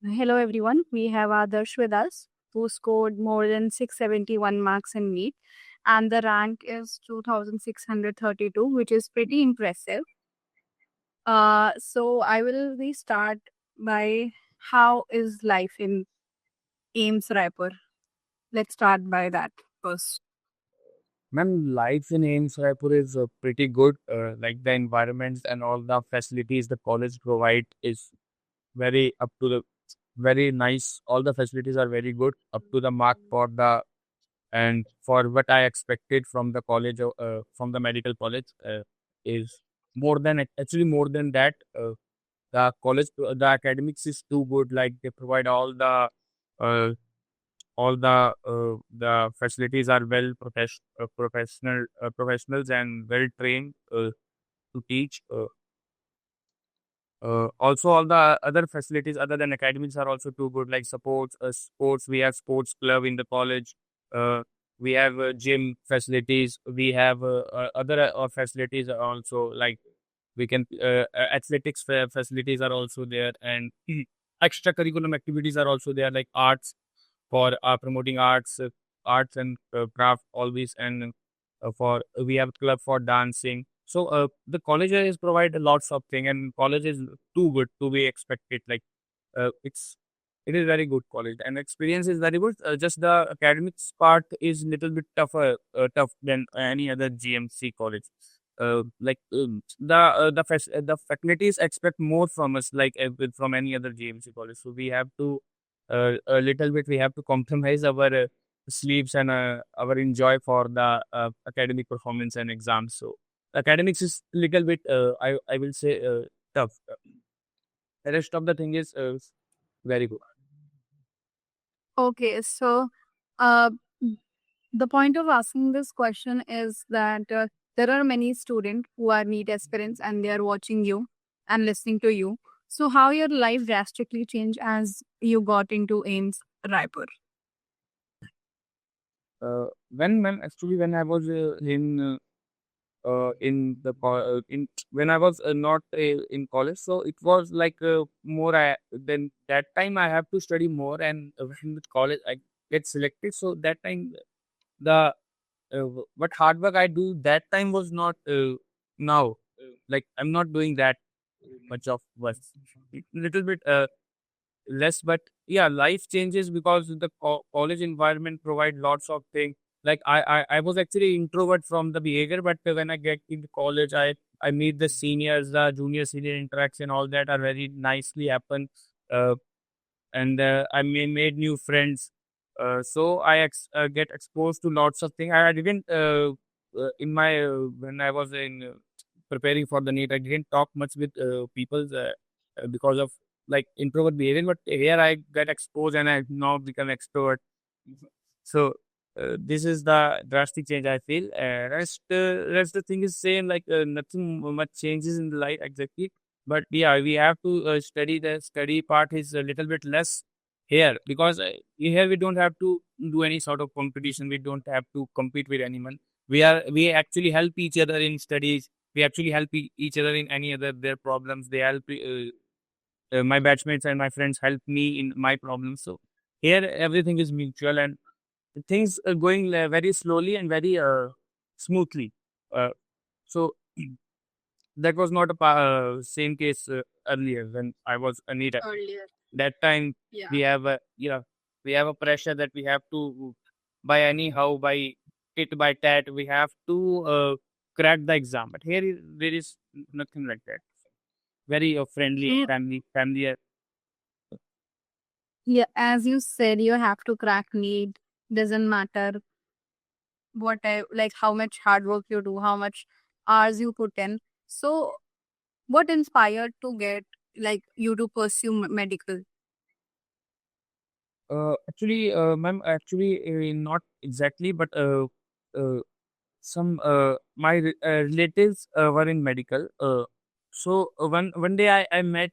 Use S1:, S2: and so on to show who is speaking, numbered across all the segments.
S1: Hello everyone, we have Adarsh with us who scored more than 671 marks in NEET and the rank is 2632, which is pretty impressive. So I will restart by how is life in AIIMS Raipur? Let's start by that first.
S2: Ma'am, life in AIIMS Raipur is pretty good. Like the environments and all the facilities the college provide is very up to the very nice. All the facilities are very good, up to the mark for the and for what I expected from the college, from the medical college, is more than actually more than that. The college, the academics is too good. Like they provide uh, all the facilities are well professionals and well trained to teach. Also, all the other facilities other than academics are also too good, like sports. We have sports club in the college. Uh, we have gym facilities. We have other facilities also, like we can athletics facilities are also there, and extracurriculum activities are also there, like arts for promoting arts and craft always, and for we have club for dancing. So the colleges provide lots of thing, and college is too good to be expected. Like it is very good college, and experience is very good. Just the academics part is little bit tough than any other GMC college. The faculties expect more from us, like from any other GMC college. So we have to a little bit we have to compromise our sleeps and our enjoy for the academic performance and exams. So academics is little bit I will say tough. The rest of the thing is very good.
S1: Okay, so uh, the point of asking this question is that there are many students who are NEET aspirants and they are watching you and listening to you. So, how your life drastically changed as you got into AIIMS Raipur?
S2: When I was in the in when I was not in college, so it was like more. Then that time I have to study more, and when with college I get selected. So that time the what hard work I do that time was not now. Like I'm not doing that much of work. Little bit less, but yeah, life changes because the college environment provide lots of things. Like I was actually introvert from the behavior, but when I get into college, I meet the seniors, the junior senior interaction, all that are very nicely happen. uh, and made new friends. So get exposed to lots of things. I didn't in my when I was in preparing for the NEET, I didn't talk much with people because of like introvert behavior. But here I get exposed and I now become extrovert. So this is the drastic change I feel. Rest the thing is same, like nothing much changes in the life exactly. But yeah, we have to study. The study part is a little bit less here because here we don't have to do any sort of competition. We don't have to compete with anyone. We actually help each other in studies. We actually help each other in any other their problems. They help my batchmates and my friends help me in my problems. So here everything is mutual and things are going very slowly and very smoothly. Uh, so that was not a same case earlier when I was a NEET.
S1: Earlier.
S2: That time
S1: Yeah.
S2: we have a pressure that we have to by anyhow by it by that we have to crack the exam. But here there is nothing like that. Very friendly
S1: Mm,
S2: family.
S1: yeah, as you said, you have to crack NEET. Doesn't matter like how much hard work you do, how much hours you put in. So, what inspired to get like you to pursue medical?
S2: Actually, ma'am, actually, not exactly, but uh, some my relatives were in medical. So one day I met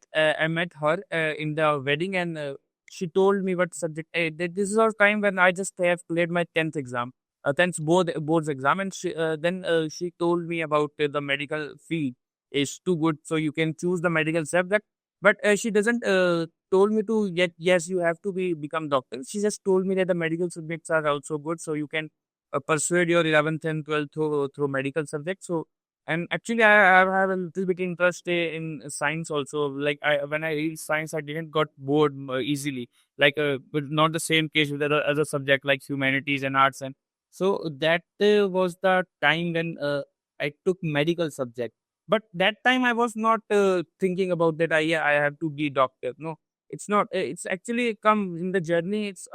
S2: her in the wedding, and she told me what subject. This is our time when I just have cleared my 10th exam, 10th boards exam, and she told me about the medical field is too good, so you can choose the medical subject. But she doesn't told me to yet. Yes, you have to become doctor. She just told me that the medical subjects are also good, so you can persuade your 11th and 12th through medical subjects. So, and actually, I have a little bit interest in science also. Like when I read science, I didn't got bored easily. Like, but not the same case with other subject like humanities and arts. And so that was the time when I took medical subject. But that time I was not thinking about that. I have to be doctor. No, it's not. It's actually come in the journey. It's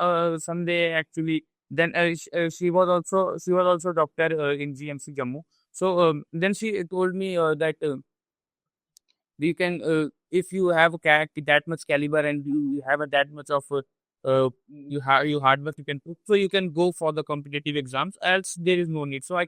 S2: someday actually. Then she was also doctor in GMC Jammu. So then she told me that we can if you have that much caliber and you have that much of you hard work you can put, so you can go for the competitive exams, else there is no need. So I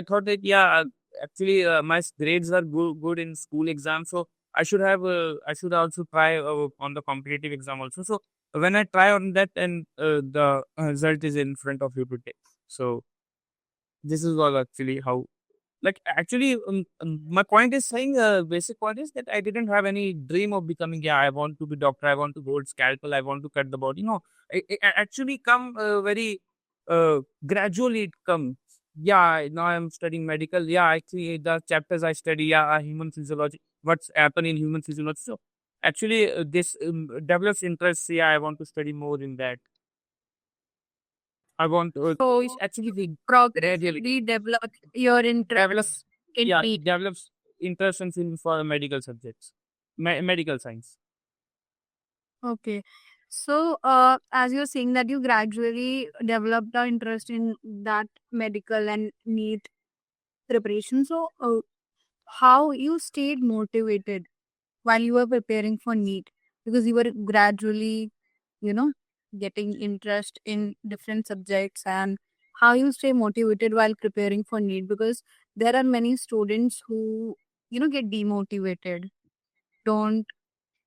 S2: thought that actually my grades are good in school exams, so I should also try on the competitive exam also. So when I try on that, and the result is in front of you today. So this is all actually how, like, actually, my point is saying, basic point is that I didn't have any dream of becoming, I want to be doctor, I want to hold scalpel, I want to cut the body. No, it actually come very gradually. It comes. Yeah, now I'm studying medical. Yeah, actually, the chapters I study, human physiology, what's happen in human physiology. So actually, this develops interest. Yeah, I want to study more in that. I want to. It's
S1: So
S2: actually the gradually
S1: progressively develop your interest
S2: develops
S1: in NEET.
S2: develops interest and feeling for medical subjects, medical science.
S1: Okay. So, as you're saying that you gradually developed the interest in that medical and NEET preparation. So, how you stayed motivated while you were preparing for NEET? Because you were gradually, you know, getting interest in different subjects, and how you stay motivated while preparing for NEET? Because there are many students who, get demotivated, don't,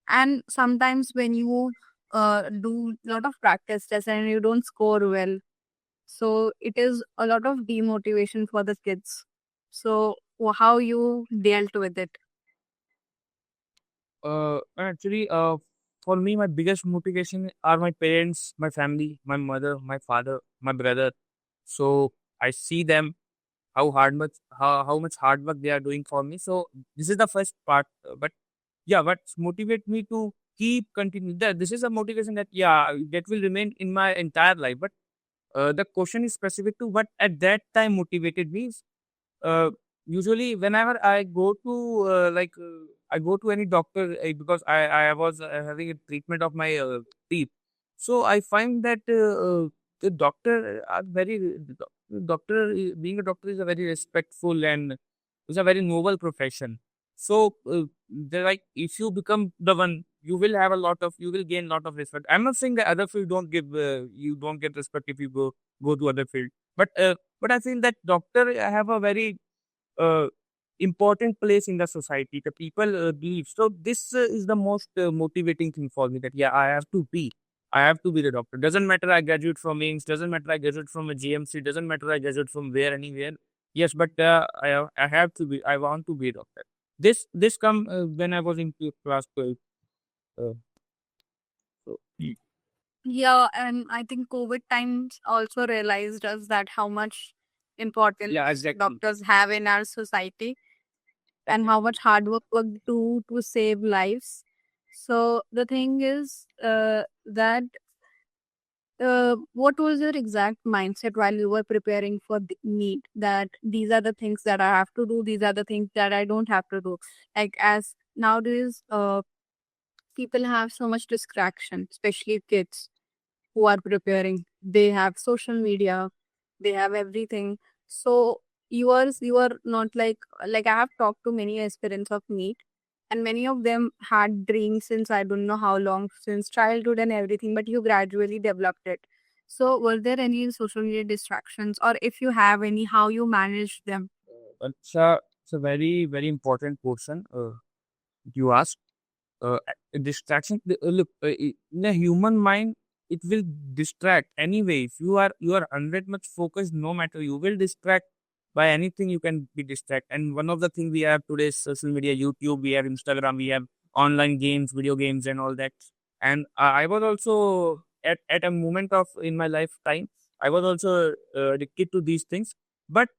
S1: and sometimes when you do a lot of practice tests and you don't score well, so it is a lot of demotivation for the kids. So how you dealt with it?
S2: Actually, for me, my biggest motivation are my parents, my family, my mother, my father, my brother. So I see them how much hard work they are doing for me. So this is the first part. But yeah, what motivate me to keep continue that, this is a motivation that that will remain in my entire life. But the question is specific to what at that time motivated me. uh, Usually whenever I go to I go to any doctor, because I was having a treatment of my teeth. So I find that the doctor are very doctor being a doctor is a very respectful and it's a very noble profession. So they're like, if you become the one, you will gain a lot of respect. I'm not saying that other field don't give you don't get respect if you go to other field, but I feel that doctor have a very uh, important place in the society. The people believe. So this is the most motivating thing for me, that I have to be the doctor. Doesn't matter I graduate from AIIMS, doesn't matter I graduate from a GMC, doesn't matter I graduate from where anywhere. Yes, but I have to be. I want to be a doctor. This come when I was in class 12. Uh, so,
S1: Yeah, and I think COVID times also realized us that how much importance
S2: yeah, exactly.
S1: doctors have in our society, and how much hard work do to save lives. So the thing is that what was your exact mindset while you were preparing for the NEET? That these are the things that I have to do, these are the things that I don't have to do. Like, as nowadays, people have so much distraction, especially kids who are preparing. They have social media, they have everything. So you are not like I have talked to many aspirants of NEET, and many of them had dreams since I don't know how long, since childhood and everything, but you gradually developed it. So were there any social media distractions, or if you have any, how you managed them?
S2: it's a very very important question you ask. Distraction, look, in a human mind it will distract anyway. If you are 100 much focused, no matter, you will distract by anything. You can be distract, and one of the things we have today is social media, YouTube, we have Instagram, we have online games, video games, and all that. And I was also at a moment of in my lifetime, I was also addicted to these things. But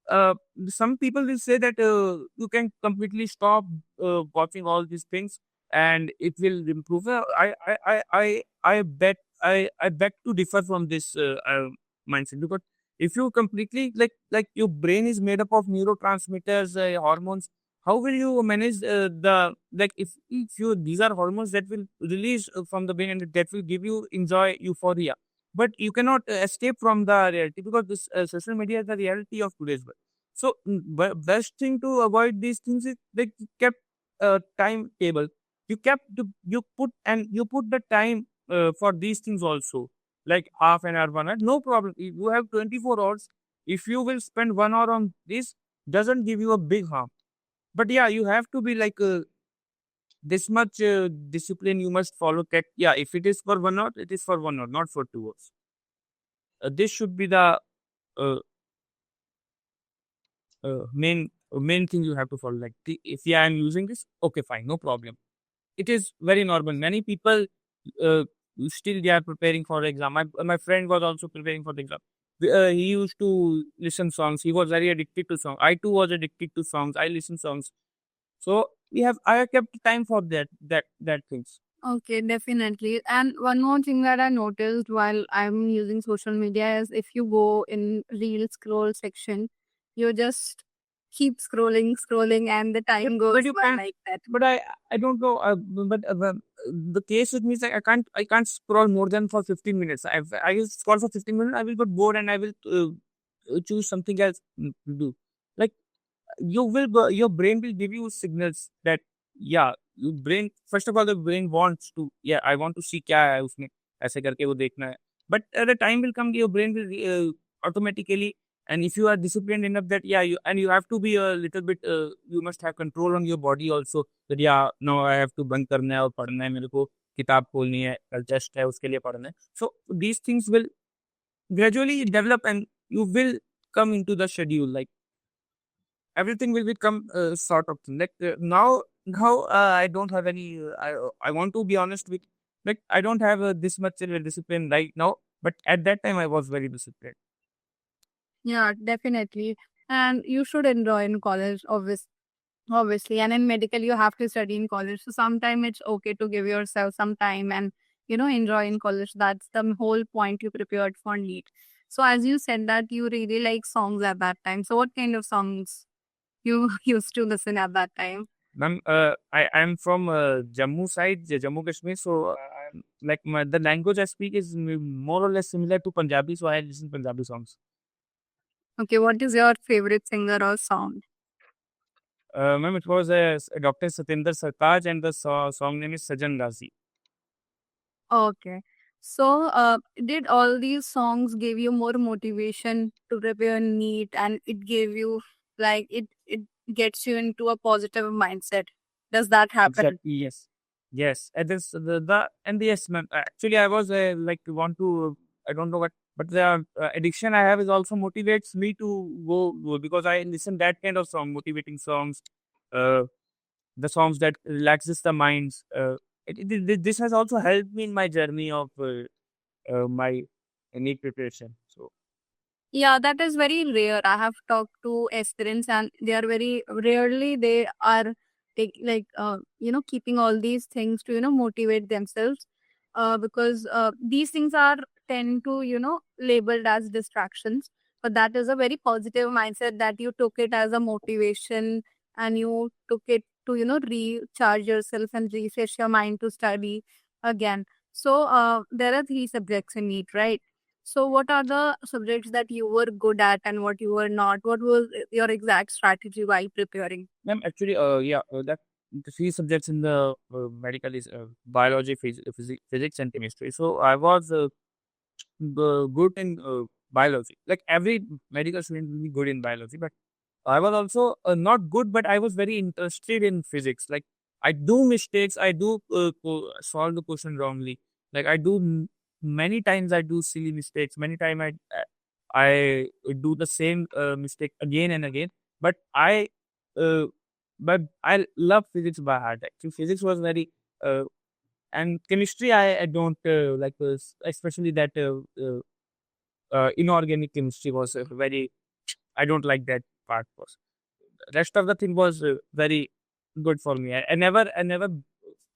S2: some people will say that you can completely stop watching all these things and it will improve. I bet I beg to differ from this mindset, because if you completely like your brain is made up of neurotransmitters, hormones, how will you manage the like if you these are hormones that will release from the brain and that will give you enjoy euphoria, but you cannot escape from the reality, because this social media is the reality of today's world. So best thing to avoid these things is like you kept timetable, you put and you put the time for these things also, like half an hour, 1 hour, no problem. If you have 24 hours, if you will spend 1 hour on this, doesn't give you a big harm. But yeah, you have to be like this much discipline you must follow. That yeah, if it is for 1 hour, it is for 1 hour, not for 2 hours. This should be the uh, main thing you have to follow. Like if yeah, I'm using this, okay, fine, no problem. It is very normal. Many people uh, still they are preparing for the exam. My friend was also preparing for the exam. He used to listen songs. He was very addicted to songs. I too was addicted to songs. I listen songs. So I have kept time for that things.
S1: Okay, definitely. And one more thing that I noticed while I'm using social media is if you go in reel scroll section, you just keep scrolling, scrolling, and the time goes
S2: But you
S1: by
S2: can't.
S1: like that.
S2: But I don't know. But the case with me is like I can't scroll more than for 15 minutes. I will scroll for 15 minutes. I will get bored and I will choose something else to do. Like you will go, your brain will give you signals that yeah, your brain first of all the brain wants to yeah I want to see क्या है उसमें ऐसे करके वो देखना है. But the time will come your brain will automatically, and if you are disciplined enough that yeah you have to be a little bit you must have control on your body also, that yeah no I have to बंद करना है और पढ़ना है मेरे को, किताब खोलनी है, कल टेस्ट है उसके लिए पढ़ना है. So these things will gradually develop and you will come into the schedule, like everything will become sort of thing. Like now I don't have any. I want to be honest with, like I don't have this much discipline right now. But at that time, I was very disciplined.
S1: Yeah, definitely. And you should enjoy in college, obviously. And in medical, you have to study in college. So sometime it's okay to give yourself some time and, enjoy in college. That's the whole point you prepared for NEET. So as you said that you really like songs at that time. So what kind of songs you used to listen at that time?
S2: Ma'am, I'm from Jammu side, Jammu Kashmir. So like the language I speak is more or less similar to Punjabi. So I listen Punjabi songs.
S1: Okay, what is your favorite singer or song?
S2: Ma'am, it was Dr. Satinder Sartaaj and the song name is Sajan Ghazi.
S1: Okay. So, did all these songs give you more motivation to prepare NEET, and it gave you like it gets you into a positive mindset? Does that happen?
S2: Exactly. Yes. Yes. And this the and yes, ma'am. Actually, I was like want to. I don't know what, but the addiction I have is also motivates me to go because I listen that kind of song, motivating songs, uh, the songs that relaxes the minds. This has also helped me in my journey of my NEET preparation. So
S1: Yeah, that is very rare. I have talked to aspirants, and they are very rarely they are keeping all these things to motivate themselves, because these things are tend to labeled as distractions. But that is a very positive mindset that you took it as a motivation, and you took it to recharge yourself and refresh your mind to study again. So there are three subjects in NEET, right? So, what are the subjects that you were good at and what you were not? What was your exact strategy while preparing?
S2: ma'am, actually, yeah, that the three subjects in the medical is biology, physics, and chemistry. So I was good in biology. Like every medical student will be good in biology, but I was also not good, but I was very interested in physics. Like I do mistakes, I do solve the question wrongly. Like I do many times I do silly mistakes. Many times I do the same mistake again and again. But uh, but I love physics by heart. Actually, physics was very Uh, and chemistry, I don't like, especially that inorganic chemistry was very. I don't like that part. Was rest of the thing was very good for me. I never,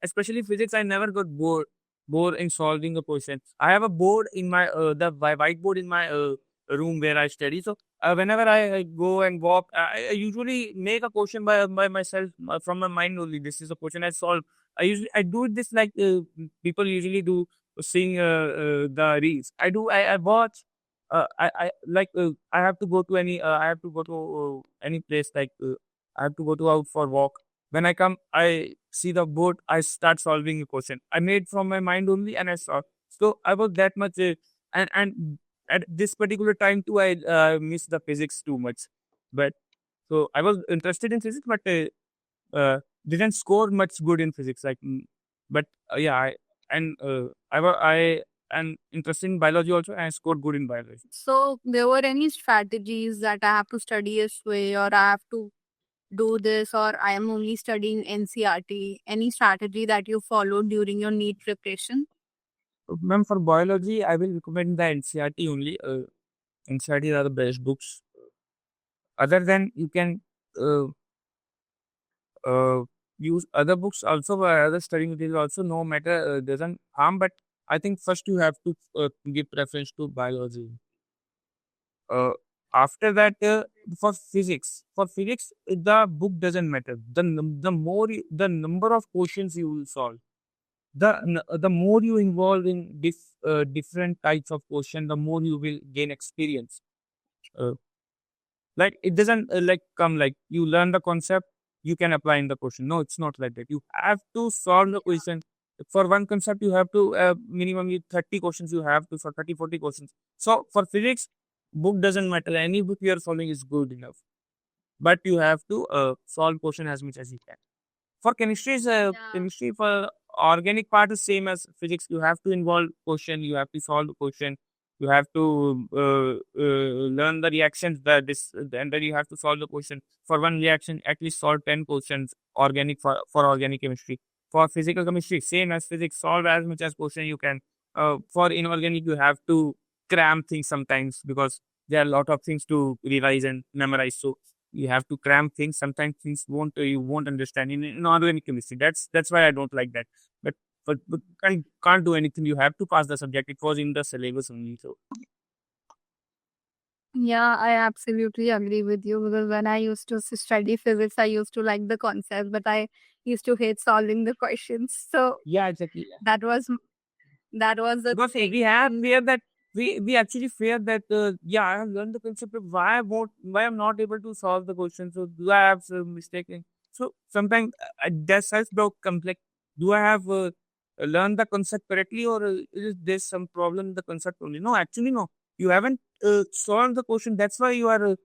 S2: especially physics. I never got bored in solving a question. I have a board in my whiteboard in my room where I study. So whenever I go and walk, I usually make a question by myself from my mind only. This is a question I solve. I do this like people usually do, seeing the reels. I watch. I like I have to go to any I have to go to any place, like I have to go to out for walk. When I come, I see the board. I start solving a question I made from my mind only, and I solve. So I was that much, and at this particular time too, I miss the physics too much. But so I was interested in physics, but didn't score much good in physics. Like, but yeah, I am interested in biology also, and I scored good in biology.
S1: So there were any strategies that I have to study this way, or I have to do this, or I am only studying NCERT? Any strategy that you followed during your NEET preparation?
S2: Ma'am, for biology, I will recommend the NCERT only. NCERT are the best books. Other than you can uh, uh, use other books also, other study material also. No matter, doesn't harm. But I think first you have to give preference to biology. Uh, After that, for physics, the book doesn't matter. The more the number of questions you will solve, the more you involve in different types of question, the more you will gain experience. Uh, like it doesn't like come like you learn the concept, you can apply in the question. No, it's not like that. You have to solve the question. For one concept, you have to minimum 30 questions. You have to for 30 40 questions. So for physics, book doesn't matter. Any book you are solving is good enough. But you have to solve question as much as you can. For chemistry,
S1: Yeah.
S2: chemistry for organic part is same as physics. You have to involve question. You have to solve the question. You have to learn the reactions. And then you have to solve the question. For one reaction, at least solve 10 questions. Organic for organic chemistry. For physical chemistry, same as physics. Solve as much as question you can. For inorganic, you have to cram things sometimes because there are a lot of things to revise and memorize. So you have to cram things. Sometimes things won't you won't understand in organic chemistry. That's why I don't like that. But can't do anything. You have to pass the subject. It was in the syllabus only. So
S1: Yeah, I absolutely agree with you, because when I used to study physics, I used to like the concept, but I used to hate solving the questions. So
S2: yeah, exactly.
S1: that was that was the
S2: Because
S1: thing.
S2: we have fear that we actually fear that yeah, I have learned the concept of why I'm not able to solve the question. So do I have some mistaken? So sometimes there's self doubt comes like, do I have learned the concept correctly, or is there some problem in the concept only? No, actually no. You haven't solved the question. That's why you are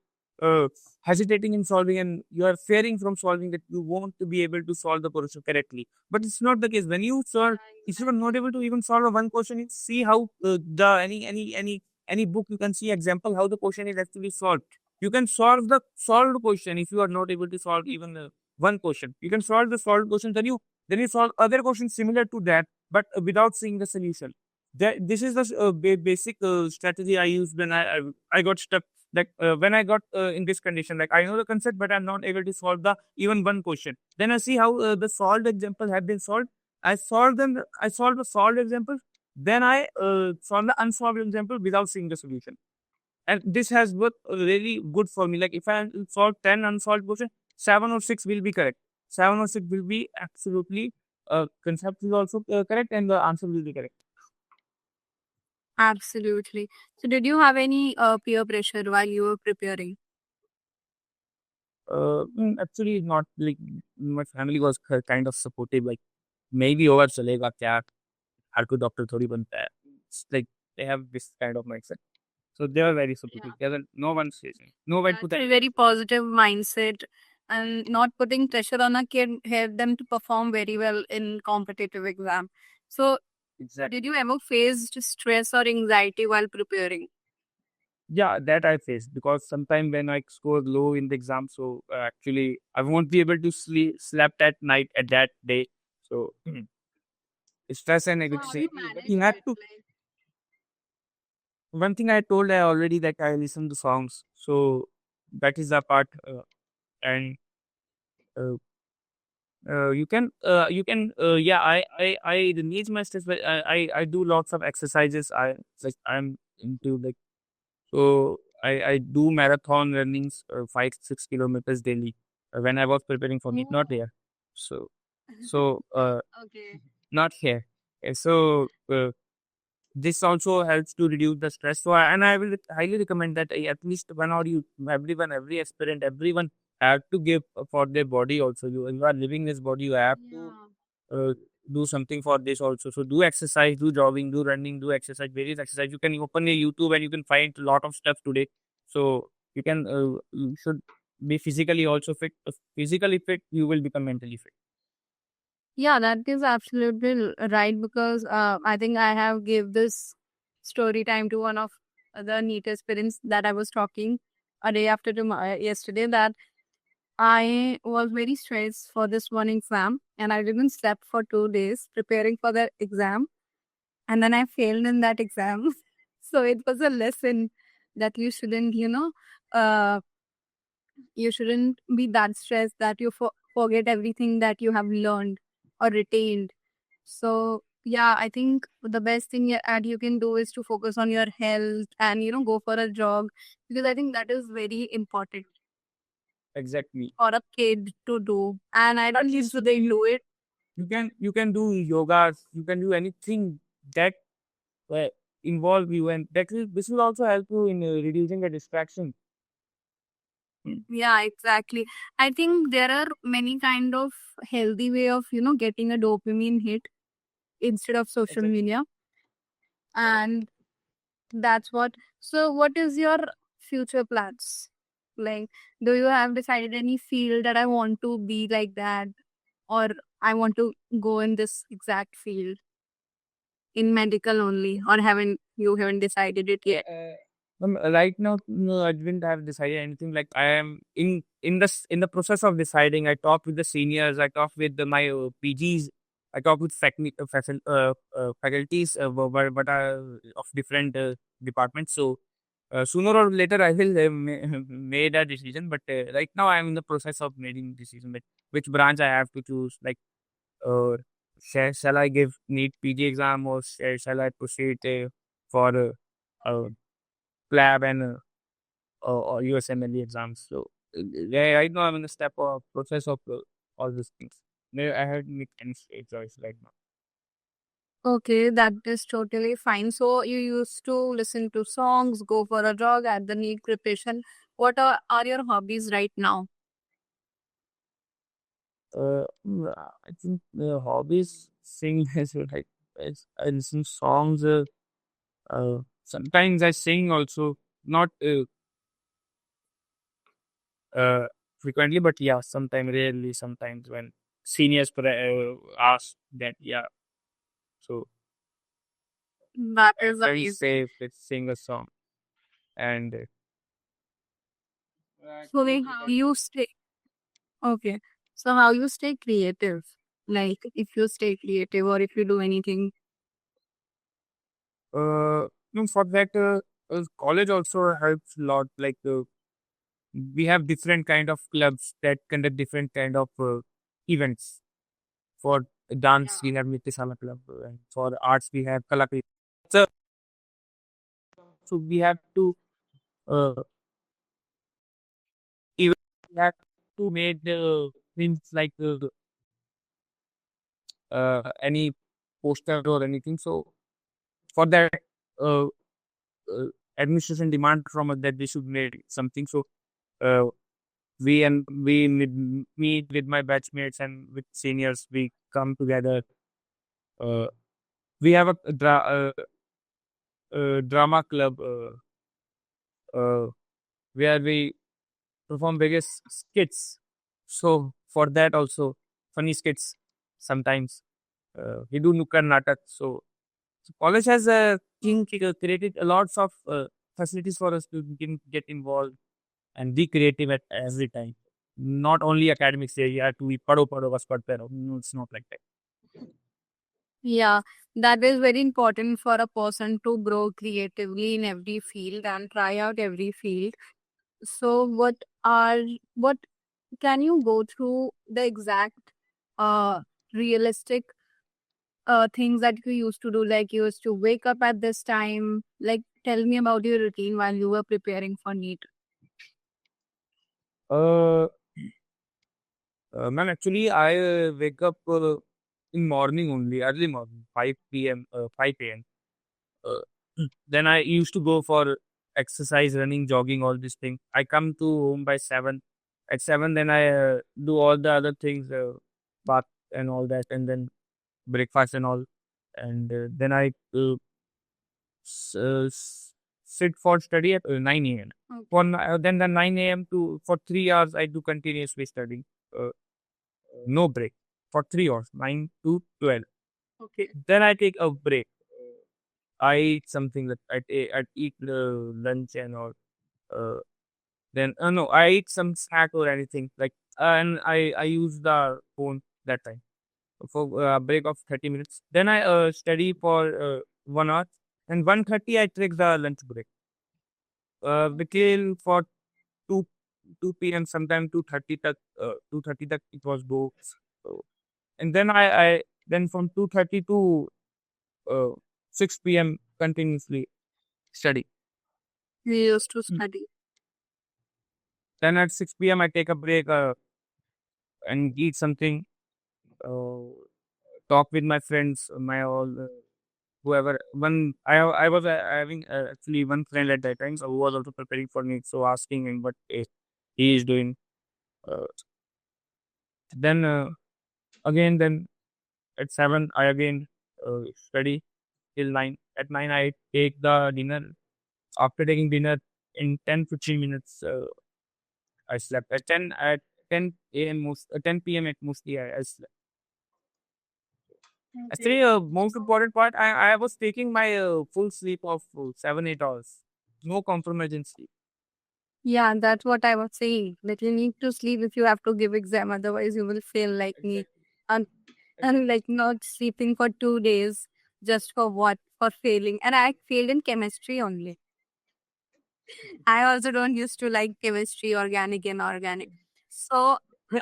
S2: uh, hesitating in solving, and you are fearing from solving, that you won't be able to solve the question correctly. But it's not the case. When you solve, if you are not able to even solve a one question, you see how the any book you can see example how the question is actually solved. You can solve the solved question if you are not able to solve even one question. You can solve the solved question, then you solve other questions similar to that, but without seeing the solution. This is the basic strategy I used when I got stuck. Like when I got in this condition, like I know the concept, but I'm not able to solve the even one question. Then I see how the solved example have been solved. I solved them. I solved the solved example. Then I solved the unsolved example without seeing the solution. And this has worked really good for me. Like if I solve 10 unsolved questions, 7 or 6 will be correct. 7 or 6 will be absolutely concept is also correct, and the answer will be correct.
S1: Absolutely. So did you have any peer pressure while you were preparing?
S2: Actually, not like my family was kind of supportive. Like maybe over chalega kya, हर कोई doctor थोड़ी बनता है. It's like they have this kind of mindset. So they were very supportive. There was no one says no one put
S1: That's a very positive mindset, and not putting pressure on a kid help them to perform very well in competitive exam. So
S2: exactly.
S1: did you ever face stress or anxiety while preparing?
S2: Yeah, that I faced because sometime when I score low in the exam, so actually I won't be able to slept at night at that day. So stress and
S1: So how
S2: negativity.
S1: you
S2: But
S1: manage
S2: you have
S1: it?
S2: to.
S1: Like,
S2: One thing I told I already that I listen to songs, so that is the part. And uh, yeah, I needs my stress, but I do lots of exercises. I'm into like, so I do marathon runnings, 5 6 kilometers daily, when I was preparing for NEET, not
S1: oh,
S2: here. So so
S1: okay.
S2: not here. So this also helps to reduce the stress. So and I will highly recommend that at least one or you everyone, every aspirant, everyone have to give for their body also. You are living this body, you have to
S1: Yeah.
S2: uh, do something for this also. So do exercise, do jogging, do running, do exercise, various exercise. You can open your YouTube and you can find a lot of stuff today. So you should be physically also fit. Physically fit, you will become mentally fit.
S1: Yeah, that is absolutely right because I think I have gave this story time to one of the NEET aspirants that I was talking a day after yesterday that I was very stressed for this one exam and I didn't sleep for 2 days preparing for the exam and then I failed in that exam. So it was a lesson that you shouldn't, uh, you shouldn't be that stressed that you forget everything that you have learned or retained. So yeah, I think the best thing you can do is to focus on your health and go for a jog because I think that is very important
S2: Exactly.
S1: for a kid to do. And I don't usually do it.
S2: You can do yoga, you can do anything that uh, involve you, and this will also help you in reducing the distraction.
S1: Yeah, exactly. I think there are many kind of healthy way of getting a dopamine hit instead of social
S2: Exactly.
S1: media, and that's what. So, what is your future plans? Like, do you have decided any field that I want to be like that, or I want to go in this exact field in medical only, or haven't decided it yet?
S2: Right now, no, I didn't have decided anything. Like I am in the process of deciding. I talked with the seniors. I talked with my PGs. I talked with faculties, but are of different departments. So sooner or later, I will made a decision. But right now, I am in the process of making decision. Like which branch I have to choose. Like uh, shall I give NEET PG exam, or shall I proceed for lab and or USMLE exams. So yeah, right now I'm in the step of process of all these things. No, I haven't made any straight choice right now.
S1: Okay, that is totally fine. So you used to listen to songs, go for a jog at the NEET preparation. What are your hobbies right now?
S2: I think the hobbies sing as well. I listen songs. Sometimes I sing also, not uh, frequently, but yeah, sometimes rarely. Sometimes when seniors ask that, yeah. So
S1: That
S2: I'm
S1: is
S2: very
S1: amazing.
S2: safe. Let's sing a song and.
S1: So like how you stay okay. So how you stay creative? Like if you stay creative or if you do anything.
S2: No, for that, college also helps a lot. Like we have different kind of clubs that conduct different kind of events. For dance, we have Nityasala Club, and for arts, we have Kalakri. So, so we have to uh, even we have to make the things like any poster or anything. So for that, uh, administration demand from us that we should make something. So uh, we meet with my batchmates and with seniors. We come together. Uh, we have drama club uh, where we perform various skits. So for that also funny skits sometimes. We do nukkad natak. So college has created a lots of facilities for us to get involved and be creative at every time. Not only academics say you have to be pado pado bas padte raho. No, it's not like that.
S1: Yeah, that is very important for a person to grow creatively in every field and try out every field. So, what can you go through the exact realistic things that you used to do? Like you used to wake up at this time. Like, tell me about your routine while you were preparing for NEET.
S2: Uh, Man, actually, I wake up in morning only, early morning, 5 p.m., 5 a.m. Uh, then I used to go for exercise, running, jogging, all these things. I come to home by 7. At 7, then I do all the other things, bath and all that, and then breakfast and all. And then I sit for study at 9 a.m.
S1: Okay.
S2: Then the 9 a.m. to for 3 hours, I do continuously studying. Uh, no break for 3 hours, 9 to 12.
S1: Okay.
S2: Then I take a break. I eat something that I eat lunch and all. Uh, then no, I eat some snack or anything like, and I use the phone that time for a break of 30 minutes. Then I study for 1 hour, and 1:30 I take the lunch break. Between for 2 2 p.m. sometime 2:30 tak 2:30 tak it was go. So, and then I then from 2:30 to uh, 6 p.m. continuously study.
S1: We used to
S2: Mm.
S1: study.
S2: Then at 6 p.m. I take a break and eat something, uh, talk with my friends, my all whoever. I was having actually one friend at that time, so who was also preparing for me, so asking him what he is doing. Uh, then again then at 7 I again study till 9. At 9 I take the dinner. After taking dinner in 10-15 minutes, I slept. At 10 a.m. 10 p.m. at mostly I slept.
S1: Okay.
S2: Actually, most important part, I was taking my full sleep of 7-8 hours. No compromise in sleep.
S1: Yeah, that's what I was saying. That you need to sleep if you have to give exam, otherwise you will fail like me. And and like not sleeping for 2 days just for what? For failing. And I failed in chemistry only. I also don't used to like chemistry, organic, inorganic. So
S2: I mean,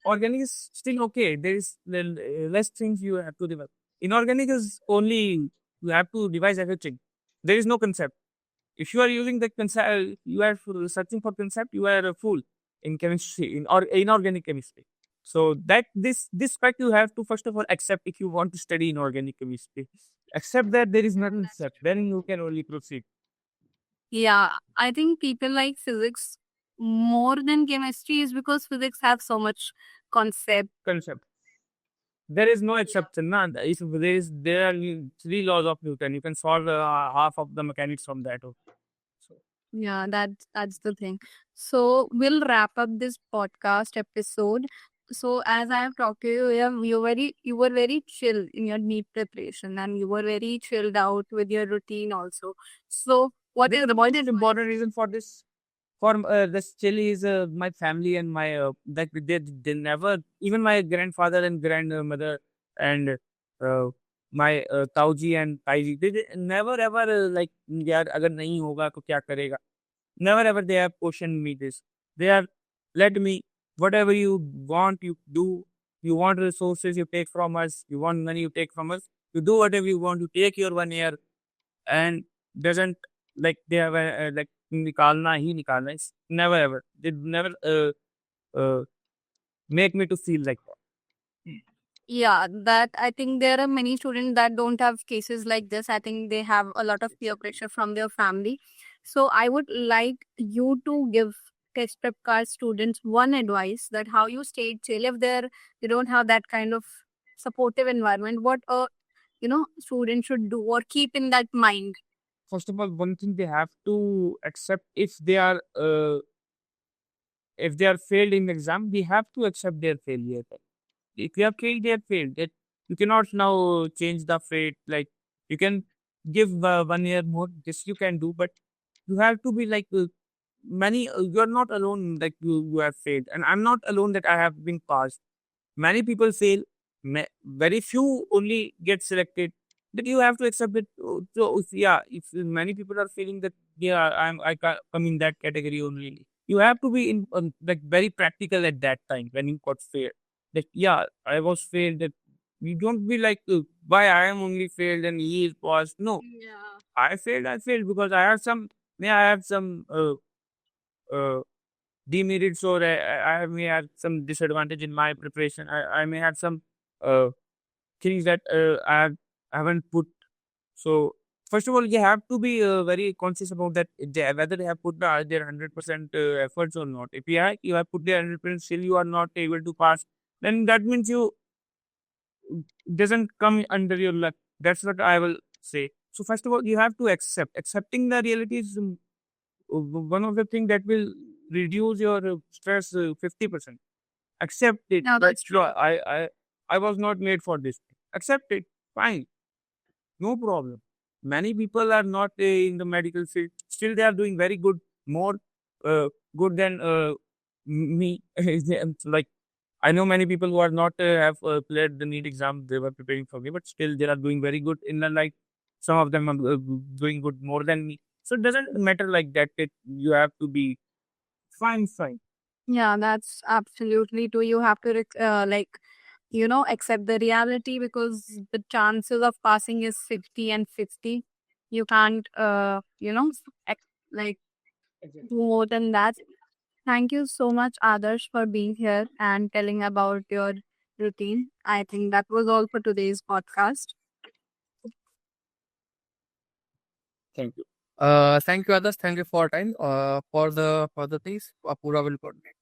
S2: organic is still okay. There is less things you have to develop. Inorganic is only you have to devise everything. There is no concept. If you are using the concept, you are searching for concept. You are a fool in chemistry, in or inorganic chemistry. So that this fact you have to first of all accept if you want to study inorganic chemistry. Accept that there is no concept. Then you can only proceed.
S1: yeah, I think people like physics more than chemistry is because physics have so much concept.
S2: Concept. There is no exception. Na? If there are three laws of Newton, you can solve half of the mechanics from that. So,
S1: Yeah, that's the thing. So we'll wrap up this podcast episode. So as I have talked to you, you were very chill in your NEET preparation and you were very chilled out with your routine also. So what is
S2: the
S1: the
S2: most
S1: point?
S2: important reason for this for this chili is my family and my that they never, even my grandfather and grandmother and my tauji and taiji, they never ever like यार अगर नहीं होगा तो क्या करेगा. Never ever they have questioned me this. They have let me whatever you want you do. You want resources you take from us. You want money you take from us. You do whatever you want. You take your 1 year and doesn't like they have like निकालना ही निकालना. It's never ever. They never uh, make me to feel like that.
S1: Yeah, that I think there are many students that don't have cases like this. I think they have a lot of peer pressure from their family. So I would like you to give test prep card students one advice that how you stay chill if they don't have that kind of supportive environment. What a student should do or keep in that mind.
S2: First of all, one thing they have to accept if they are failed in exam, we have to accept their failure. If you have failed, they have failed. That you cannot now change the fate. Like you can give 1 year more. This you can do, but you have to be like many. You are not alone. Like you have failed, and I'm not alone that I have been passed. Many people fail. very few only get selected. That you have to accept it. So yeah, if many people are feeling that yeah, I come in that category only, you have to be in like very practical at that time when you got failed. That yeah, I was failed. That you don't be like why I am only failed and he is passed. No,
S1: Yeah.
S2: I failed. I failed because I have some. Yeah, I have some uh, demerits or I may have some disadvantage in my preparation. I may have some uh, things that I haven't put. So first of all, you have to be very conscious about that whether they have put their 100% efforts or not. If you have put their 100%, still you are not able to pass, then that means you doesn't come under your luck. That's what I will say. So first of all, you have to accept. Accepting the reality is one of the things that will reduce your stress 50%. Accept it.
S1: No,
S2: But
S1: that's true.
S2: I was not made for this. Accept it. Fine. No problem. Many people are not in the medical field. Still, they are doing very good, more uh, good than me. Like I know many people who are not have cleared the NEET exam. They were preparing for me, but still they are doing very good in the like. Some of them are doing good more than me. So it doesn't matter like that. You have to be fine, fine.
S1: Yeah, that's absolutely true. You have to accept the reality because the chances of passing is 50 and 50. You can't like do more than that. Thank you so much, Adarsh, for being here and telling about your routine. I think that was all for today's podcast.
S2: Thank you.
S3: Thank you, others. Thank you for time. For the things, Apura will coordinate.